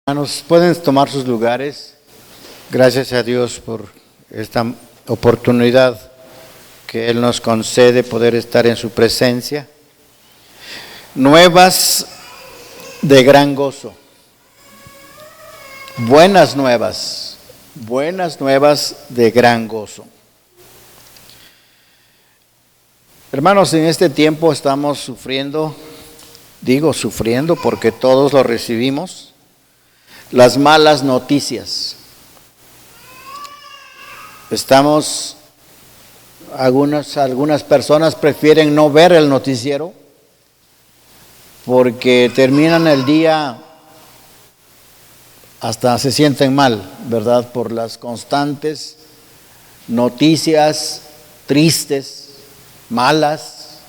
Hermanos, pueden tomar sus lugares. Gracias a Dios por esta oportunidad que Él nos concede poder estar en su presencia. Nuevas de gran gozo. Buenas nuevas de gran gozo. Hermanos, en este tiempo estamos sufriendo, digo sufriendo porque todos lo recibimos, las malas noticias. Algunas personas prefieren no ver el noticiero porque terminan el día hasta se sienten mal, ¿verdad? Por las constantes noticias tristes, malas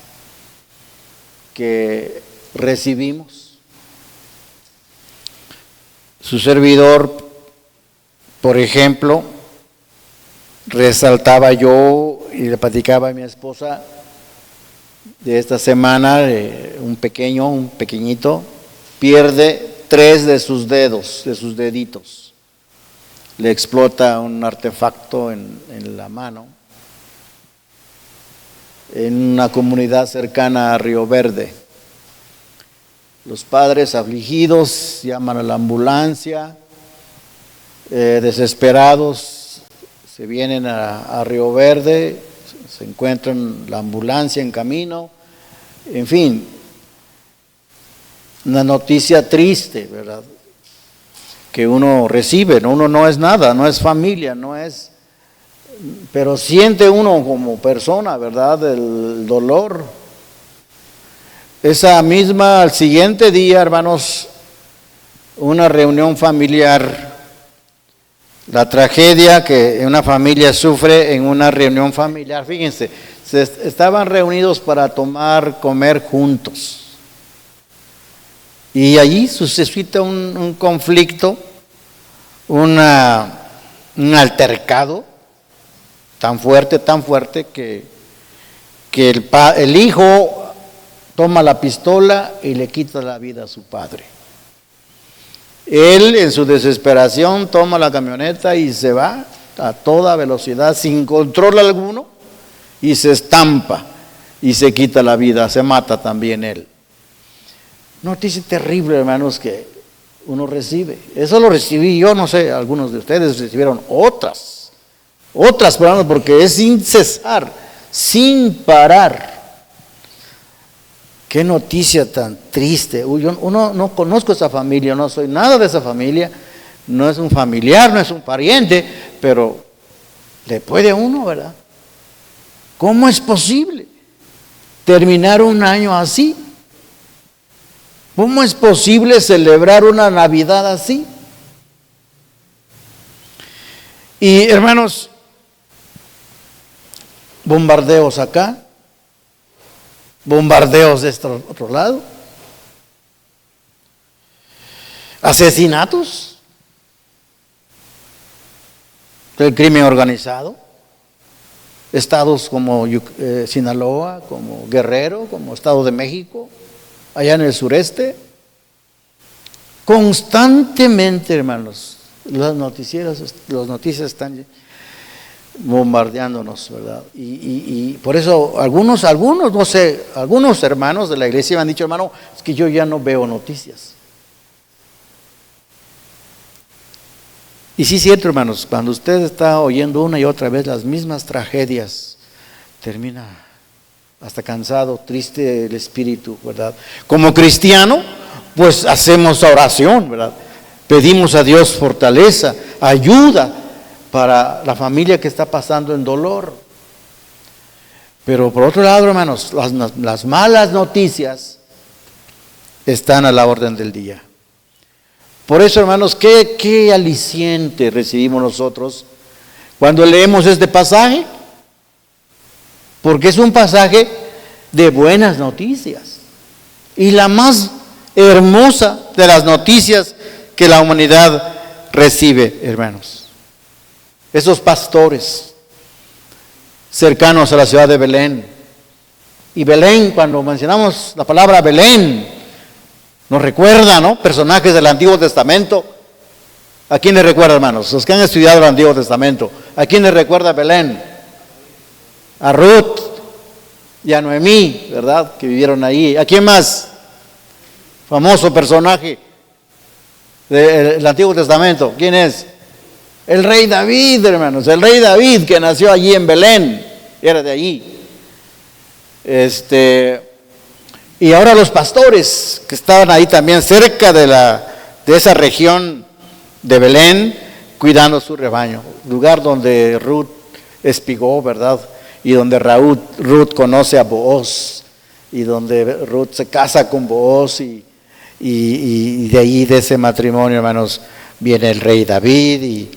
que recibimos. Su servidor, por ejemplo, resaltaba yo y le platicaba a mi esposa de esta semana, un pequeñito, pierde 3 de sus dedos, de sus deditos. Le explota un artefacto en la mano, en una comunidad cercana a Río Verde. Los padres afligidos llaman a la ambulancia, desesperados se vienen a Río Verde, se encuentran la ambulancia en camino, en fin, una noticia triste, ¿verdad? Que uno recibe, uno no es nada, no es familia, pero siente uno como persona, ¿verdad? El dolor. Al siguiente día, hermanos, una reunión familiar, la tragedia que una familia sufre en una reunión familiar. Fíjense, estaban reunidos para comer juntos. Y allí suscita un conflicto, un altercado tan fuerte que el hijo toma la pistola y le quita la vida a su padre. Él, en su desesperación, toma la camioneta y se va a toda velocidad, sin control alguno, y se estampa y se quita la vida, se mata también él. Noticia terrible, hermanos, que uno recibe. Eso lo recibí yo, no sé, algunos de ustedes recibieron otras, hermanos, porque es sin cesar, sin parar. Qué noticia tan triste. Uno no conozco esa familia, no soy nada de esa familia, no es un familiar, no es un pariente, pero le puede a uno, ¿verdad? ¿Cómo es posible terminar un año así? ¿Cómo es posible celebrar una Navidad así? Y hermanos, bombardeos acá, bombardeos de este otro lado, asesinatos del crimen organizado, estados como Sinaloa, como Guerrero, como Estado de México, allá en el sureste, constantemente, hermanos, las noticias están bombardeándonos, ¿verdad? Y por eso algunos, no sé, algunos hermanos de la iglesia me han dicho, hermano, es que yo ya no veo noticias. Y sí es cierto, hermanos, cuando usted está oyendo una y otra vez las mismas tragedias, termina hasta cansado, triste el espíritu, ¿verdad? Como cristiano, pues hacemos oración, ¿verdad? Pedimos a Dios fortaleza, ayuda para la familia que está pasando en dolor. Pero por otro lado, hermanos, las malas noticias están a la orden del día. Por eso, hermanos, qué aliciente recibimos nosotros cuando leemos este pasaje, porque es un pasaje de buenas noticias y la más hermosa de las noticias que la humanidad recibe, hermanos. Esos pastores cercanos a la ciudad de Belén. Y Belén, cuando mencionamos la palabra Belén, nos recuerda, ¿no? Personajes del Antiguo Testamento ¿A quién les recuerda, hermanos? Los que han estudiado el Antiguo Testamento. ¿A quién les recuerda Belén? A Ruth y a Noemí, ¿verdad? Que vivieron ahí. ¿A quién más? Famoso personaje del Antiguo Testamento. ¿Quién es? El rey David, hermanos. El rey David que nació allí en Belén. Era de allí. Y ahora los pastores que estaban ahí también cerca de esa región de Belén, cuidando su rebaño. Lugar donde Ruth espigó, ¿verdad? Y donde Ruth conoce a Booz. Y donde Ruth se casa con Booz. Y de ahí, de ese matrimonio, hermanos, viene el rey David.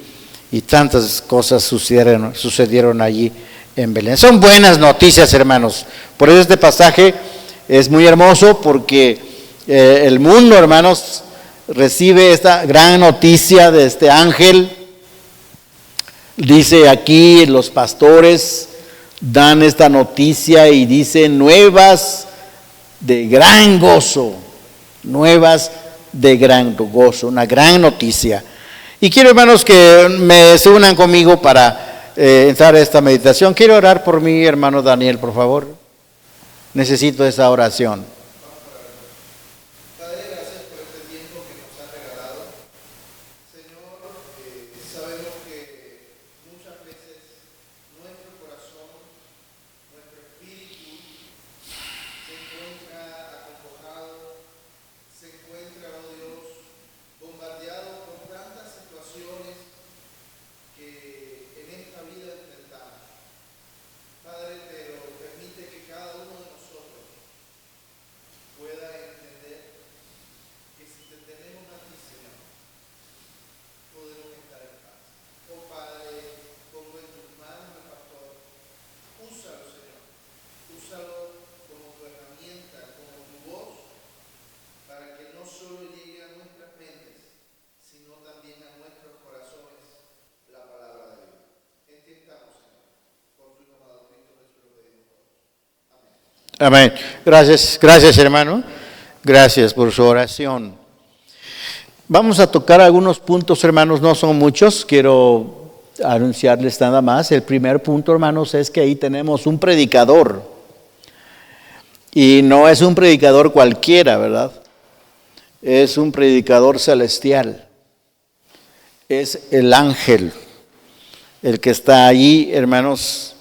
Y tantas cosas sucedieron allí en Belén. Son buenas noticias, hermanos. Por eso este pasaje es muy hermoso, porque el mundo, hermanos, recibe esta gran noticia de este ángel. Dice aquí, los pastores dan esta noticia y dice nuevas de gran gozo, nuevas de gran gozo, una gran noticia. Y quiero, hermanos, que se unan conmigo para entrar a esta meditación. Quiero orar por mi hermano Daniel, por favor. Necesito esa oración. Padre, gracias por este tiempo que nos has regalado. Señor, sabemos que muchas veces nuestro corazón, nuestro espíritu se encuentra acongojado, se encuentra, oh Dios, bombardeado por tantas situaciones que en esta vida enfrentamos. Padre, pero permite que cada uno de nosotros pueda entender que si te tenemos a ti, Señor, podemos estar en paz. Oh Padre, pongo en tus manos al pastor. Úsalo, Señor. Úsalo como tu herramienta, como tu voz, para que no solo llegue a nuestras mentes, sino también a nuestros corazones la palabra de Dios. Entendamos, Señor. Por tu amado Cristo Jesús lo pedimos todos. Amén. Amén. Gracias, hermano. Gracias por su oración. Vamos a tocar algunos puntos, hermanos, no son muchos. Quiero anunciarles nada más. El primer punto, hermanos, es que ahí tenemos un predicador. Y no es un predicador cualquiera, ¿verdad? Es un predicador celestial. Es el ángel, el que está allí, hermanos,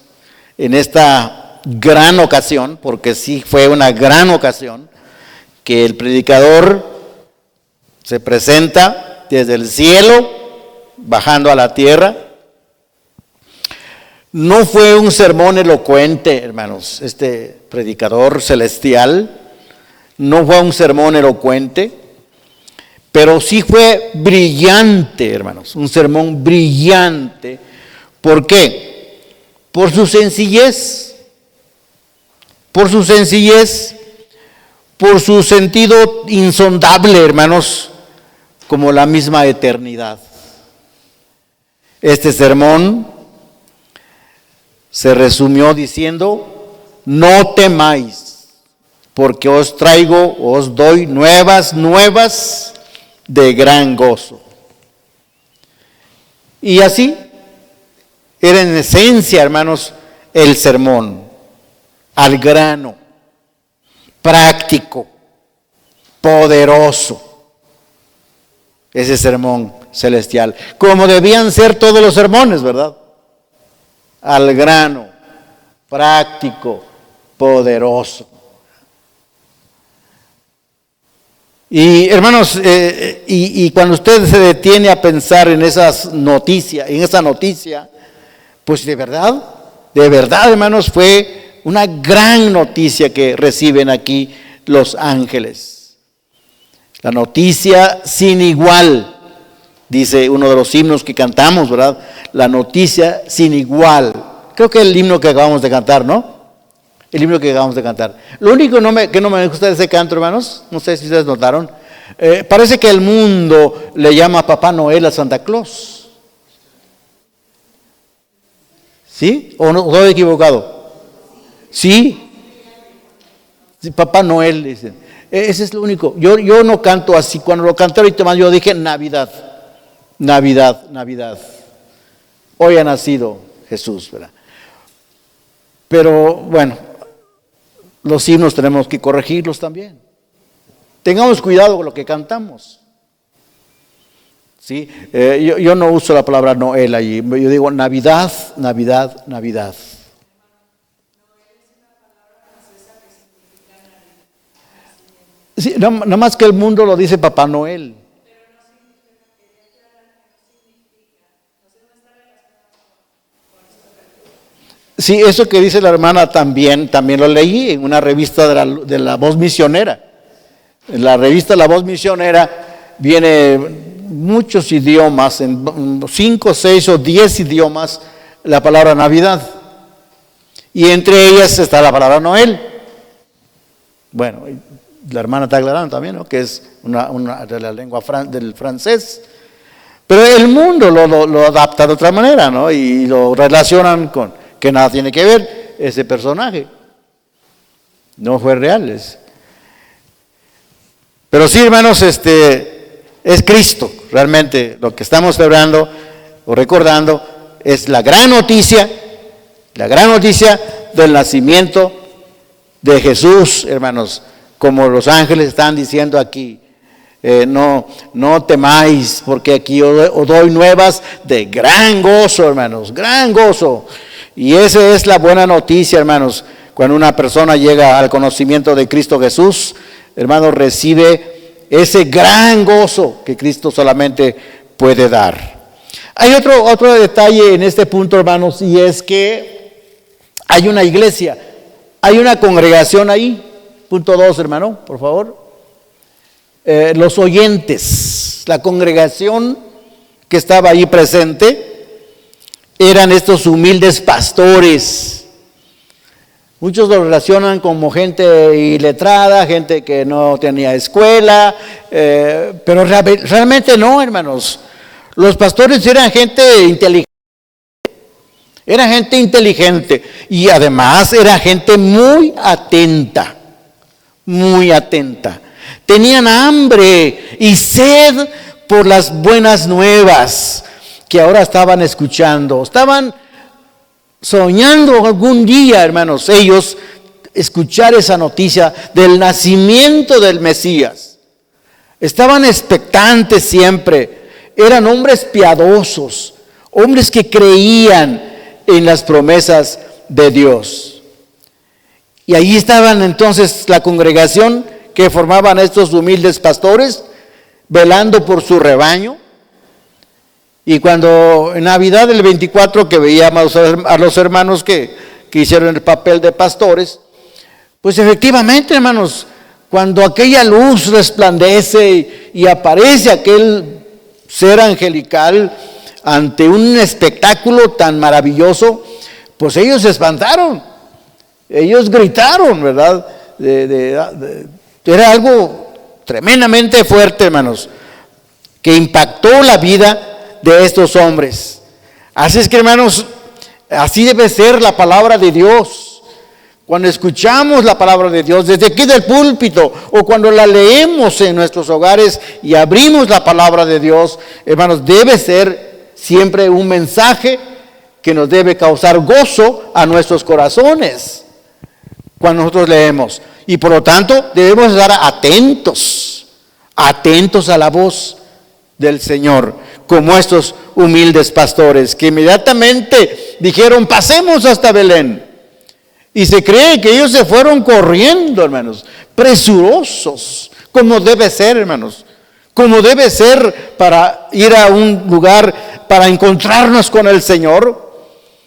en esta gran ocasión, porque sí fue una gran ocasión, que el predicador se presenta desde el cielo, bajando a la tierra. No fue un sermón elocuente, hermanos, este predicador celestial, no fue un sermón elocuente, pero sí fue brillante, hermanos, un sermón brillante. ¿Por qué? Por su sencillez, por su sentido insondable, hermanos, como la misma eternidad. Este sermón se resumió diciendo: no temáis, porque os doy nuevas de gran gozo. Y así era en esencia, hermanos, el sermón, al grano, práctico, poderoso. Ese sermón celestial, como debían ser todos los sermones, ¿verdad? Al grano, práctico, poderoso. Y hermanos, y cuando usted se detiene a pensar en esa noticia, pues de verdad, hermanos, fue una gran noticia que reciben aquí los ángeles. La noticia sin igual, dice uno de los himnos que cantamos, ¿verdad? La noticia sin igual. Creo que el himno que acabamos de cantar, ¿no? El himno que acabamos de cantar. Lo único que no me gusta de ese canto, hermanos, no sé si ustedes notaron, parece que el mundo le llama a Papá Noel a Santa Claus. ¿Sí? ¿O no estoy equivocado? ¿Sí? Sí, Papá Noel, dicen. Ese es lo único. Yo no canto así. Cuando lo canté ahorita más, yo dije Navidad. Navidad, Navidad. Hoy ha nacido Jesús, ¿verdad? Pero bueno, los himnos tenemos que corregirlos también. Tengamos cuidado con lo que cantamos. ¿Sí? Yo no uso la palabra Noel allí, yo digo Navidad, Navidad, Navidad. Sí, nada más que el mundo lo dice Papá Noel. Sí, eso que dice la hermana también lo leí en una revista de la Voz Misionera. En la revista La Voz Misionera viene muchos idiomas, en 5, 6 o 10 idiomas, la palabra Navidad. Y entre ellas está la palabra Noel. Bueno, la hermana está aclarando también, ¿no?, que es una de la lengua del francés. Pero el mundo lo adapta de otra manera, ¿no? Y lo relacionan con que nada tiene que ver ese personaje. No fue real. Pero sí, hermanos, es Cristo. Realmente lo que estamos celebrando o recordando es la gran noticia del nacimiento de Jesús, hermanos. Como los ángeles están diciendo aquí, no temáis, porque aquí os doy nuevas de gran gozo, hermanos, gran gozo. Y esa es la buena noticia, hermanos. Cuando una persona llega al conocimiento de Cristo Jesús, hermanos, recibe ese gran gozo que Cristo solamente puede dar. Hay otro detalle en este punto, hermanos, y es que hay una iglesia, hay una congregación ahí. Punto 2, hermano, por favor. Los oyentes, la congregación que estaba ahí presente, eran estos humildes pastores. Muchos lo relacionan como gente iletrada, gente que no tenía escuela, pero realmente no, hermanos. Los pastores eran gente inteligente. Era gente inteligente y además era gente muy atenta. Muy atenta. Tenían hambre y sed por las buenas nuevas que ahora estaban escuchando. Estaban soñando algún día, hermanos, ellos escuchar esa noticia del nacimiento del Mesías. Estaban expectantes siempre. Eran hombres piadosos, hombres que creían en las promesas de Dios. Y allí estaban entonces la congregación que formaban estos humildes pastores, velando por su rebaño. Y cuando en Navidad del 24 que veíamos a los hermanos que hicieron el papel de pastores, pues efectivamente, hermanos, cuando aquella luz resplandece y aparece aquel ser angelical ante un espectáculo tan maravilloso, pues ellos se espantaron. Ellos gritaron, ¿verdad? Era algo tremendamente fuerte, hermanos, que impactó la vida de estos hombres. Así es que, hermanos, así debe ser la palabra de Dios. Cuando escuchamos la palabra de Dios desde aquí del púlpito o cuando la leemos en nuestros hogares y abrimos la palabra de Dios, hermanos, debe ser siempre un mensaje que nos debe causar gozo a nuestros corazones cuando nosotros leemos. Y por lo tanto debemos estar atentos a la voz del Señor, como estos humildes pastores que inmediatamente dijeron: pasemos hasta Belén. Y se cree que ellos se fueron corriendo, hermanos, presurosos, como debe ser, hermanos, como debe ser para ir a un lugar para encontrarnos con el Señor.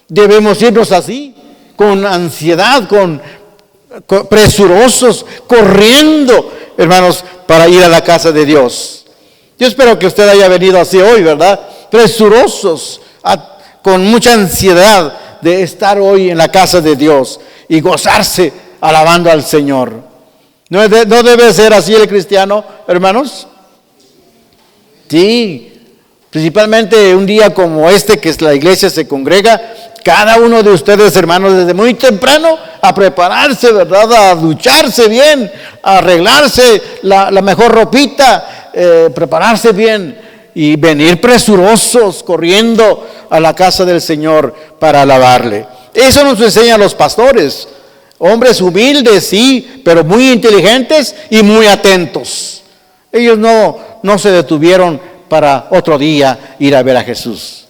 Debemos irnos así, con ansiedad, presurosos, corriendo, hermanos, para ir a la casa de Dios. Yo espero que usted haya venido así hoy, ¿verdad? Presurosos, con mucha ansiedad de estar hoy en la casa de Dios y gozarse alabando al Señor. ¿No debe ser así el cristiano, hermanos? Sí, principalmente un día como este que la iglesia se congrega, cada uno de ustedes, hermanos, desde muy temprano a prepararse, ¿verdad? A ducharse bien, a arreglarse la mejor ropita, prepararse bien y venir presurosos, corriendo a la casa del Señor para alabarle. Eso nos enseñan los pastores, hombres humildes, sí, pero muy inteligentes y muy atentos. Ellos no se detuvieron para otro día ir a ver a Jesús.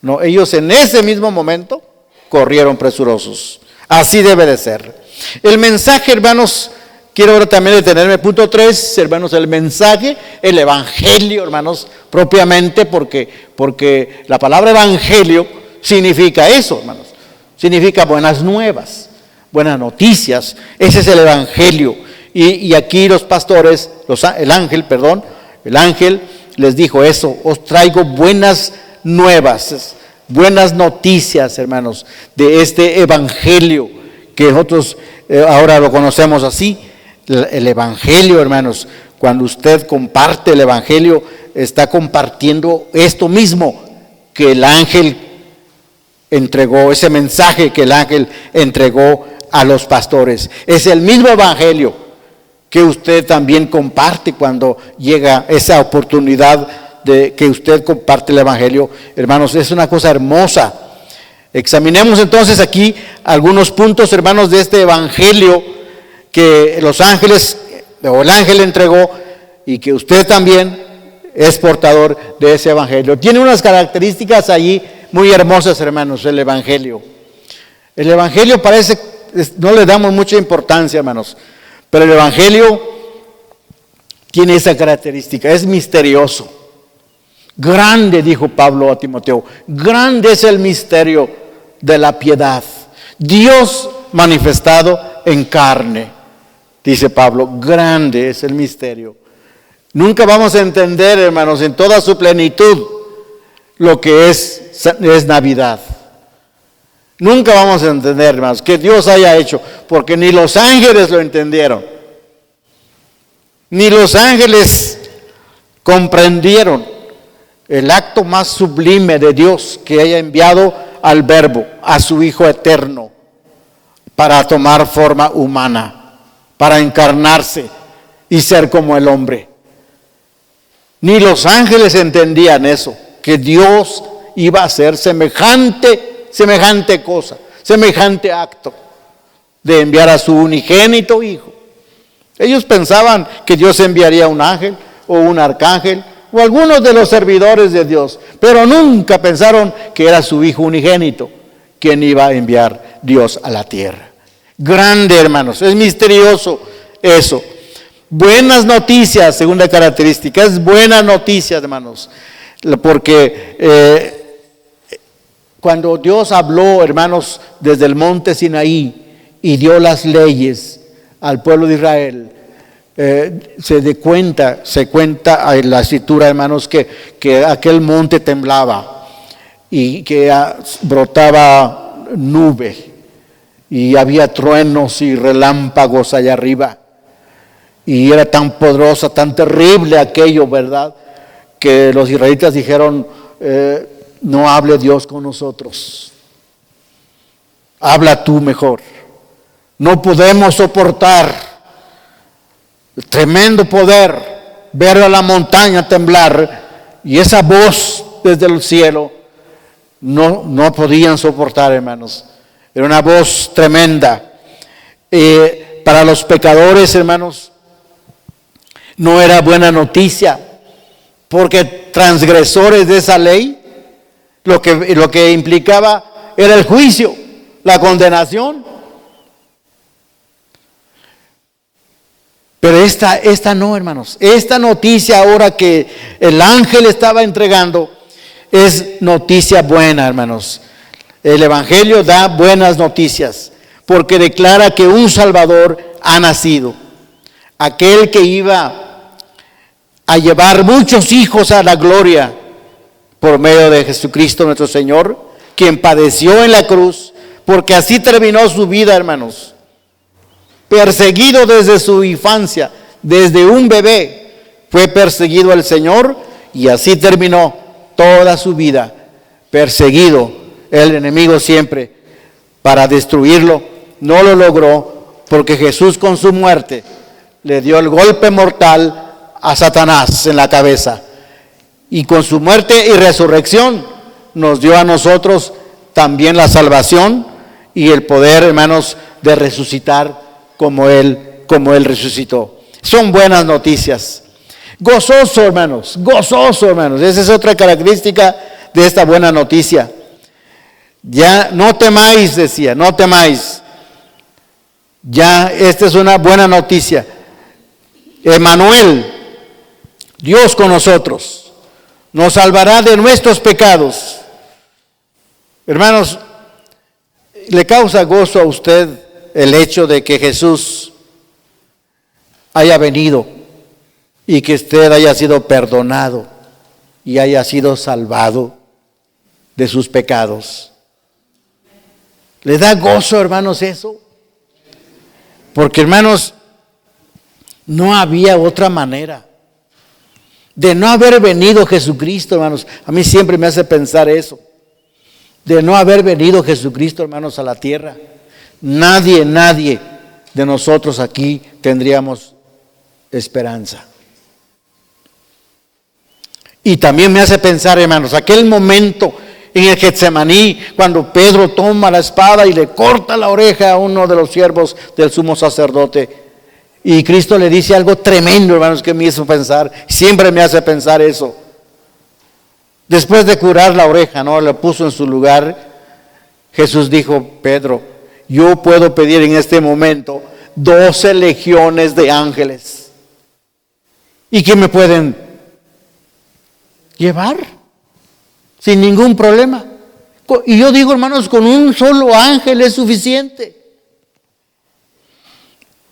No, ellos en ese mismo momento corrieron presurosos. Así debe de ser. El mensaje, hermanos, quiero ahora también detenerme. Punto 3, hermanos, el mensaje, el evangelio, hermanos, propiamente, porque la palabra evangelio significa eso, hermanos. Significa buenas nuevas, buenas noticias. Ese es el evangelio. Y aquí los pastores, el ángel les dijo eso: os traigo buenas nuevas, buenas noticias, hermanos, de este evangelio que nosotros ahora lo conocemos así. El evangelio, hermanos, cuando usted comparte el evangelio, está compartiendo esto mismo que el ángel entregó, ese mensaje que el ángel entregó a los pastores. Es el mismo evangelio que usted también comparte cuando llega esa oportunidad de que usted comparte el evangelio. Hermanos, es una cosa hermosa. Examinemos entonces aquí algunos puntos, hermanos, de este evangelio que los ángeles o el ángel entregó, y que usted también es portador de ese evangelio. Tiene unas características allí muy hermosas, hermanos, el evangelio. El evangelio parece, no le damos mucha importancia, hermanos, pero el evangelio tiene esa característica: es misterioso. Grande, dijo Pablo a Timoteo, grande es el misterio de la piedad. Dios manifestado en carne, dice Pablo, grande es el misterio. Nunca vamos a entender, hermanos, en toda su plenitud lo que es Navidad. Nunca vamos a entender, hermanos, que Dios haya hecho, porque ni los ángeles lo entendieron, ni los ángeles comprendieron el acto más sublime de Dios, que haya enviado al Verbo, a su Hijo eterno, para tomar forma humana, para encarnarse y ser como el hombre. Ni los ángeles entendían eso, que Dios iba a hacer semejante cosa, semejante acto de enviar a su unigénito Hijo. Ellos pensaban que Dios enviaría un ángel o un arcángel o algunos de los servidores de Dios, pero nunca pensaron que era su Hijo unigénito quien iba a enviar Dios a la tierra. Grande, hermanos, es misterioso eso. Buenas noticias, segunda característica, es buenas noticias, hermanos, porque cuando Dios habló, hermanos, desde el monte Sinaí y dio las leyes al pueblo de Israel, se cuenta en la escritura, hermanos, que aquel monte temblaba y que brotaba nube y había truenos y relámpagos allá arriba, y era tan poderosa, tan terrible aquello, ¿verdad?, que los israelitas dijeron: no hable Dios con nosotros, habla tú mejor. No podemos soportar tremendo poder, ver a la montaña temblar, y esa voz desde el cielo no podían soportar, hermanos. Era una voz tremenda. Para los pecadores, hermanos, no era buena noticia, porque transgresores de esa ley, lo que implicaba era el juicio, la condenación. Pero esta no, hermanos. Esta noticia ahora que el ángel estaba entregando es noticia buena, hermanos. El evangelio da buenas noticias porque declara que un Salvador ha nacido. Aquel que iba a llevar muchos hijos a la gloria por medio de Jesucristo nuestro Señor, quien padeció en la cruz, porque así terminó su vida, hermanos. Perseguido desde su infancia, desde un bebé, fue perseguido el Señor, y así terminó toda su vida, perseguido. El enemigo siempre, para destruirlo, no lo logró, porque Jesús con su muerte le dio el golpe mortal a Satanás en la cabeza. Y con su muerte y resurrección nos dio a nosotros también la salvación y el poder, hermanos, de resucitar como Él resucitó. Son buenas noticias. Gozoso, hermanos, gozoso, hermanos. Esa es otra característica de esta buena noticia. Ya no temáis, decía, no temáis. Ya esta es una buena noticia. Emmanuel, Dios con nosotros, nos salvará de nuestros pecados. Hermanos, ¿le causa gozo a usted el hecho de que Jesús haya venido y que usted haya sido perdonado y haya sido salvado de sus pecados? ¿Le da gozo, hermanos, eso? Porque, hermanos, no había otra manera de no haber venido Jesucristo, hermanos. A mí siempre me hace pensar eso. De no haber venido Jesucristo, hermanos, a la tierra. Nadie de nosotros aquí tendríamos esperanza. Y también me hace pensar, hermanos, aquel momento en el Getsemaní, cuando Pedro toma la espada y le corta la oreja a uno de los siervos del sumo sacerdote. Y Cristo le dice algo tremendo, hermanos, que me hizo pensar, siempre me hace pensar eso. Después de curar la oreja, ¿no? Le puso en su lugar. Jesús dijo, Pedro, yo puedo pedir en este momento 12 legiones de ángeles. ¿Y que me pueden llevar? Sin ningún problema. Y yo digo, hermanos, con un solo ángel es suficiente.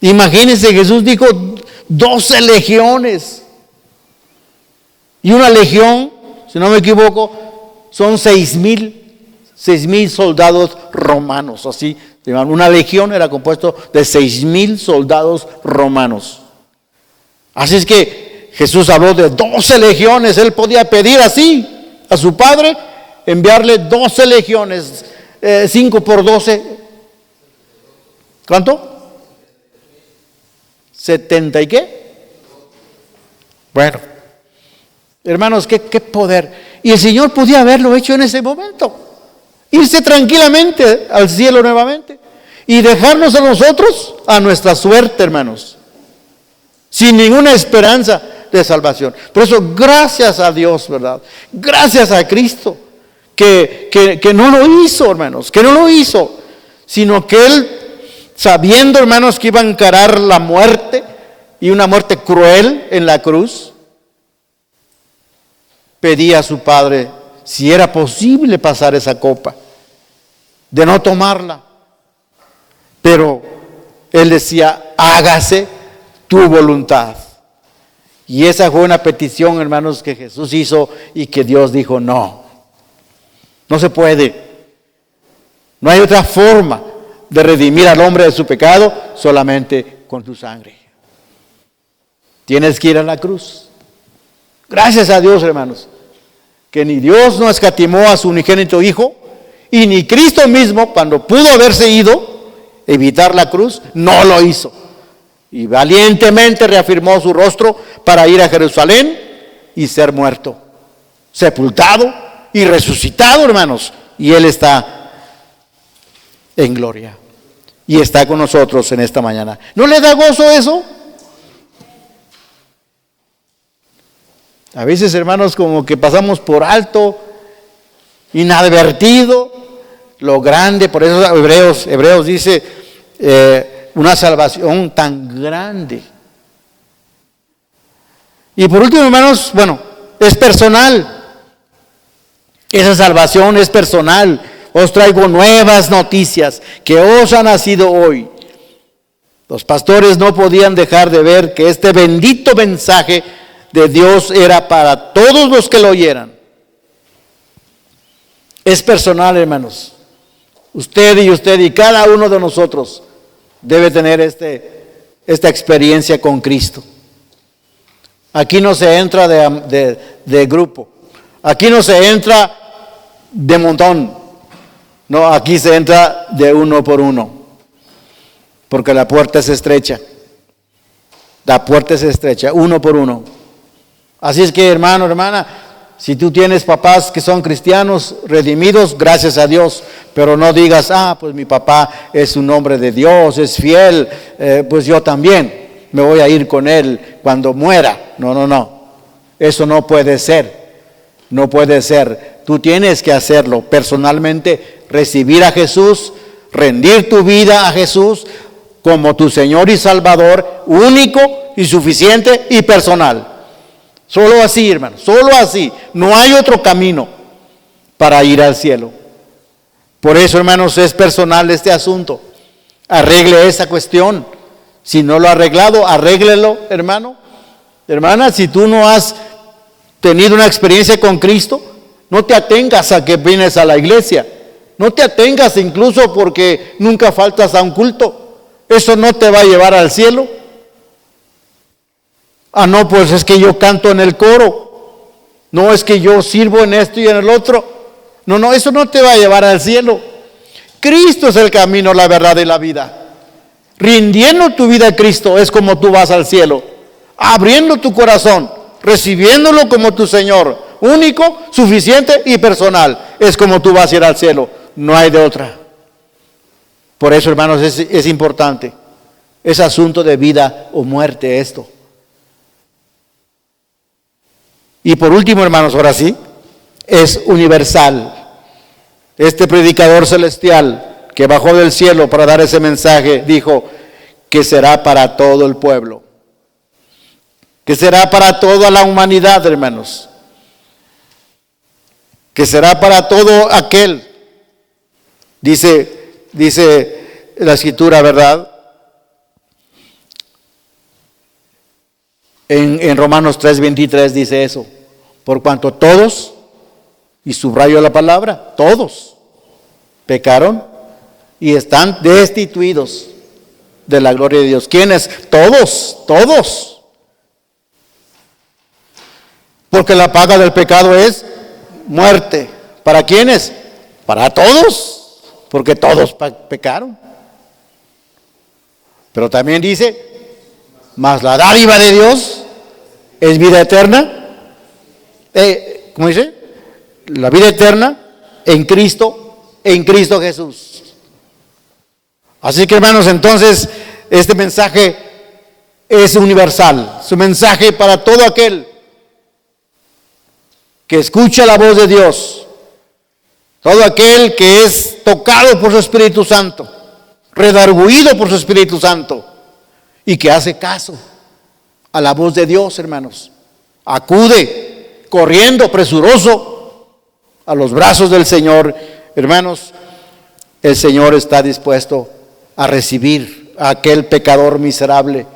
Imagínense, Jesús dijo 12 legiones. Y una legión, si no me equivoco, son 6,000 soldados romanos. Así, una legión era compuesto de 6,000 soldados romanos. Así es que Jesús habló de 12 legiones. Él podía pedir así a su Padre, enviarle 12 legiones, 5 por 12. ¿Cuánto? 70 y qué. Bueno, hermanos, qué poder. Y el Señor podía haberlo hecho en ese momento. Irse tranquilamente al cielo nuevamente y dejarnos a nosotros a nuestra suerte, hermanos, sin ninguna esperanza de salvación. Por eso, gracias a Dios, ¿verdad? Gracias a Cristo que no lo hizo, hermanos, que no lo hizo, sino que Él, sabiendo, hermanos, que iba a encarar la muerte y una muerte cruel en la cruz, pedía a su Padre si era posible pasar esa copa, de no tomarla. Pero Él decía, hágase tu voluntad. Y esa fue una petición, hermanos, que Jesús hizo y que Dios dijo, no se puede. No hay otra forma de redimir al hombre de su pecado, solamente con su sangre. Tienes que ir a la cruz. Gracias a Dios, hermanos, que ni Dios no escatimó a su unigénito Hijo, y ni Cristo mismo, cuando pudo haberse ido, evitar la cruz, no lo hizo. Y valientemente reafirmó su rostro para ir a Jerusalén y ser muerto, sepultado y resucitado, hermanos. Y Él está en gloria y está con nosotros en esta mañana. ¿No le da gozo eso? A veces, hermanos, como que pasamos por alto, inadvertido, lo grande. Por eso Hebreos dice, una salvación tan grande. Y por último, hermanos, bueno, es personal. Esa salvación es personal. Os traigo nuevas noticias que os han nacido hoy. Los pastores no podían dejar de ver que este bendito mensaje de Dios era para todos los que lo oyeran. Es personal, hermanos. Usted y cada uno de nosotros debe tener esta experiencia con Cristo. Aquí no se entra de grupo. Aquí no se entra de montón. No, aquí se entra de uno por uno. Porque la puerta es estrecha. La puerta es estrecha, uno por uno. Así es que, hermano, hermana, Si tú tienes papás que son cristianos, redimidos, gracias a Dios. Pero no digas, pues mi papá es un hombre de Dios, es fiel, pues yo también me voy a ir con él cuando muera. No. Eso no puede ser. No puede ser. Tú tienes que hacerlo personalmente, recibir a Jesús, rendir tu vida a Jesús como tu Señor y Salvador, único y suficiente y personal. Solo así, hermano, solo así. No hay otro camino para ir al cielo. Por eso, hermanos, es personal este asunto. Arregle esa cuestión. Si no lo ha arreglado, arréglelo, hermano. Hermana, si tú no has tenido una experiencia con Cristo, no te atengas a que vienes a la iglesia. No te atengas incluso porque nunca faltas a un culto. Eso no te va a llevar al cielo. No, pues es que yo canto en el coro. No, es que yo sirvo en esto y en el otro. No, eso no te va a llevar al cielo. Cristo es el camino, la verdad y la vida. Rindiendo tu vida a Cristo es como tú vas al cielo. Abriendo tu corazón, recibiéndolo como tu Señor, único, suficiente y personal, es como tú vas a ir al cielo. No hay de otra. Por eso, hermanos, es importante. Es asunto de vida o muerte esto. Y por último, hermanos, ahora sí, es universal. Este predicador celestial que bajó del cielo para dar ese mensaje, dijo que será para todo el pueblo. Que será para toda la humanidad, hermanos. Que será para todo aquel. Dice la Escritura, ¿verdad? En Romanos 3:23 dice eso. Por cuanto todos, y subrayo la palabra, todos pecaron y están destituidos de la gloria de Dios. ¿Quiénes? Todos. Porque la paga del pecado es muerte. ¿Para quiénes? Para todos, porque todos pecaron. Pero también dice, mas la dádiva de Dios es vida eterna. ¿Cómo dice? La vida eterna en Cristo Jesús. Así que, hermanos, entonces este mensaje es universal. Es un mensaje para todo aquel que escucha la voz de Dios, todo aquel que es tocado por su Espíritu Santo, redarguido por su Espíritu Santo y que hace caso a la voz de Dios, hermanos. Acude corriendo, presuroso a los brazos del Señor. Hermanos, el Señor está dispuesto a recibir a aquel pecador miserable,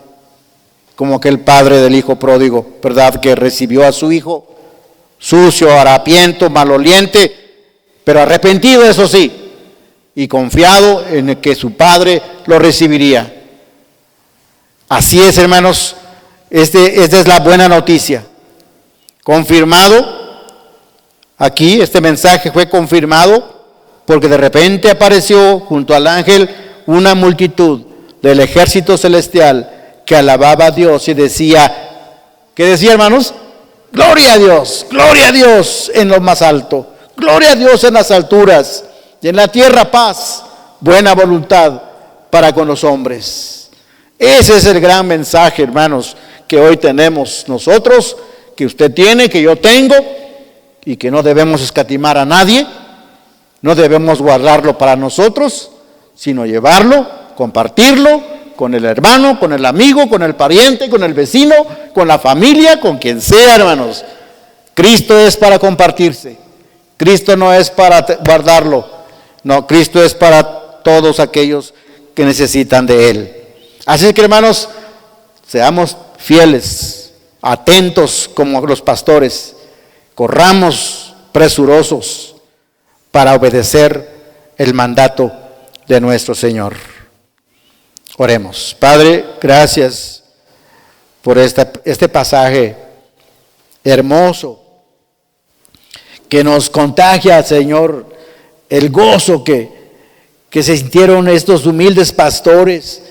como aquel padre del hijo pródigo, ¿verdad? Que recibió a su hijo sucio, harapiento, maloliente, pero arrepentido, eso sí, y confiado en que su padre lo recibiría. Así es, hermanos, esta es la buena noticia. Confirmado, aquí este mensaje fue confirmado porque de repente apareció junto al ángel una multitud del ejército celestial que alababa a Dios y decía, ¿qué decía, hermanos? Gloria a Dios en lo más alto, gloria a Dios en las alturas, y en la tierra paz, buena voluntad para con los hombres. Ese es el gran mensaje, hermanos, que hoy tenemos nosotros, que usted tiene, que yo tengo, y que no debemos escatimar a nadie, no debemos guardarlo para nosotros, sino llevarlo, compartirlo con el hermano, con el amigo, con el pariente, con el vecino, con la familia, con quien sea, hermanos. Cristo es para compartirse. Cristo no es para guardarlo. No, Cristo es para todos aquellos que necesitan de Él. Así que, hermanos, seamos fieles, atentos como los pastores. Corramos presurosos para obedecer el mandato de nuestro Señor. Oremos. Padre, gracias por este pasaje hermoso que nos contagia, Señor, el gozo que se sintieron estos humildes pastores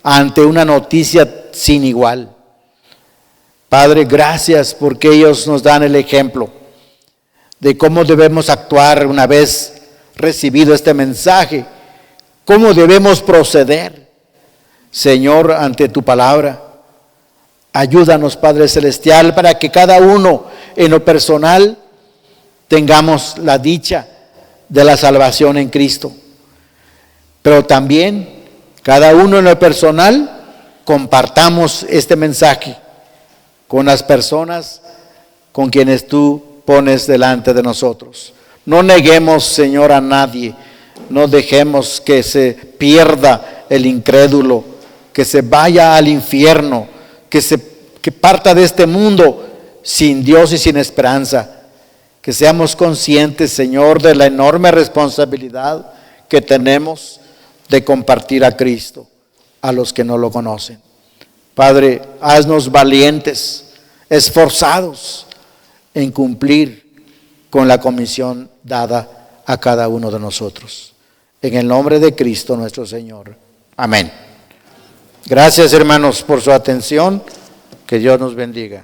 ante una noticia sin igual. Padre, gracias porque ellos nos dan el ejemplo. de cómo debemos actuar una vez recibido este mensaje, cómo debemos proceder, Señor, ante tu palabra. Ayúdanos, Padre Celestial, para que cada uno en lo personal tengamos la dicha de la salvación en Cristo. Pero también cada uno en lo personal compartamos este mensaje con las personas con quienes tú pones delante de nosotros. No neguemos, Señor, a nadie. No dejemos que se pierda el incrédulo, que se vaya al infierno, que parta de este mundo sin Dios y sin esperanza. Que seamos conscientes, Señor, de la enorme responsabilidad que tenemos de compartir a Cristo a los que no lo conocen. Padre, haznos valientes, esforzados en cumplir con la comisión dada a cada uno de nosotros. En el nombre de Cristo nuestro Señor. Amén. Gracias, hermanos, por su atención. Que Dios nos bendiga.